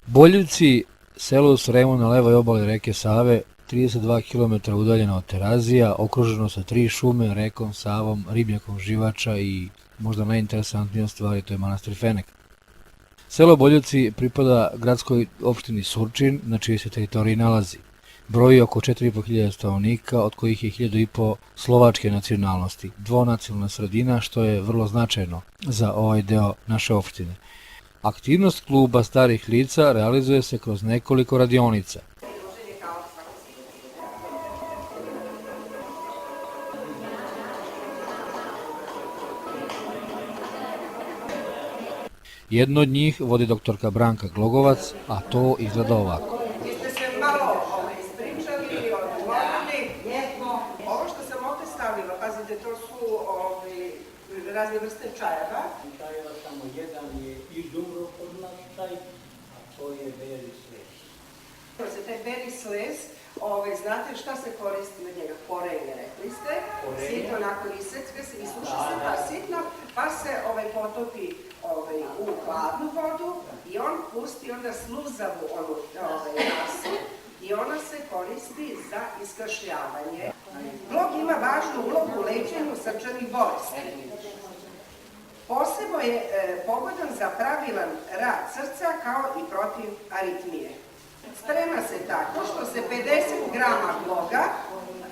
Boljevci, selo u Sremu na levoj obali reke Save, 32 km udaljeno od Terazija, okruženo sa 3 šume, rekom, Savom, ribnjakom Živača i možda najinteresantnija stvar, to je manastir Fenek. Selo Boljevci pripada gradskoj opštini Surčin, na čijoj se teritoriji nalazi. Broji oko 4.500 stanovnika, od kojih je 1.500 slovačke nacionalnosti, dvonacionalna sredina, što je vrlo značajno za ovaj deo naše opštine. Aktivnost kluba starih lica realizuje se kroz nekoliko radionica. Jedno od njih vodi doktorka Branka Glogovac, a to izgleda ovako. Vi ste se malo ispričali i odgovorili. Ovo što sam ovde stavila, pazite, to su razne vrste čajeva. Čajeva samo jedan je izumro kod nas čaj, a to je beli sles. Taj beli sles, znate šta se koristi na njega? Korenje, rekli ste. Sitno nakon isecka se isuši se, pa sitno, pa se potopi u hladnu vodu i on pusti onda sluzavu masu i ona se koristi za iskašljavanje. Glog ima važnu ulogu u lečenju srčanih bolesti. Posebno je pogodan za pravilan rad srca kao i protiv aritmije. Sprema se tako što se 50 grama gloga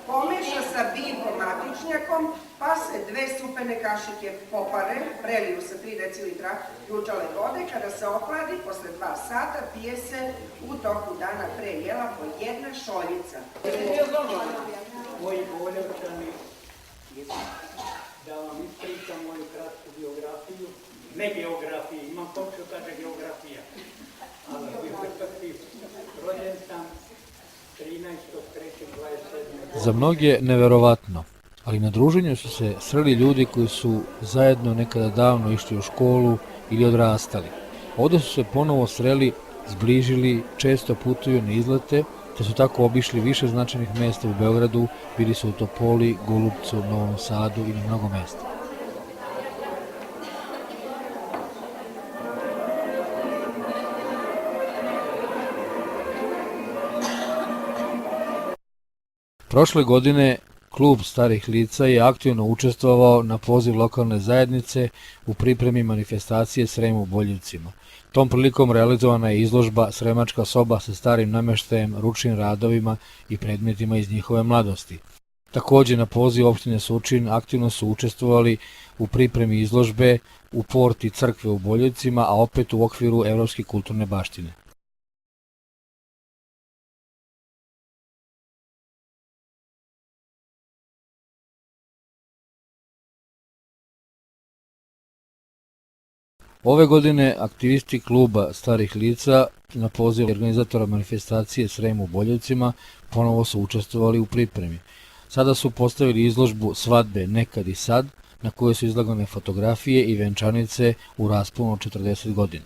pomeša sa biljkom matičnjakom, pa se 2 supene kašike popare, preliju sa 3 decilitra ključale vode, kada se ohladi, posle 2 sata, pije se u toku dana pre jela po 1 šoljica. Moji Boljevčani, da vam ispričam moju kratku biografiju, ne geografiju, imam počeo kaže geografija, ali rođen sam 13.3.27. Za mnoge neverovatno, ali na druženju su se sreli ljudi koji su zajedno nekada davno išli u školu ili odrastali. Ovde su se ponovo sreli, zbližili, često putuju na izlete, te su tako obišli više značajnih mesta u Beogradu, bili su u Topoli, Golubcu, Novom Sadu i na mnogo mesta. Prošle godine klub starih lica je aktivno učestvovao na poziv lokalne zajednice u pripremi manifestacije Srem u Boljevcima. Tom prilikom realizovana je izložba Sremačka soba sa starim nameštajem, ručnim radovima i predmetima iz njihove mladosti. Takođe, na poziv opštine Surčin aktivno su učestvovali u pripremi izložbe u porti crkve u Boljevcima, a opet u okviru Evropske kulturne baštine. Ove godine aktivisti kluba starih lica na poziv organizatora manifestacije Srem u Boljevcima ponovo su učestvovali u pripremi. Sada su postavili izložbu Svadbe nekad i sad, na kojoj su izlagane fotografije i venčanice u rasponu od 40 godina.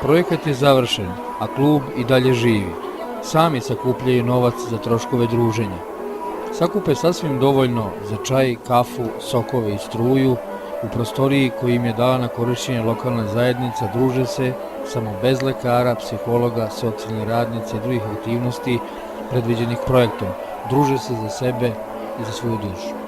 Projekat je završen, a klub i dalje živi. Sami sakupljaju novac za troškove druženja. Sakupe sasvim dovoljno za čaj, kafu, sokove i struju. U prostoriji koju im je dala na korišćenje lokalna zajednica druže se samo bez lekara, psihologa, socijalne radnice i drugih aktivnosti predviđenih projektom. Druže se za sebe i za svoju dušu.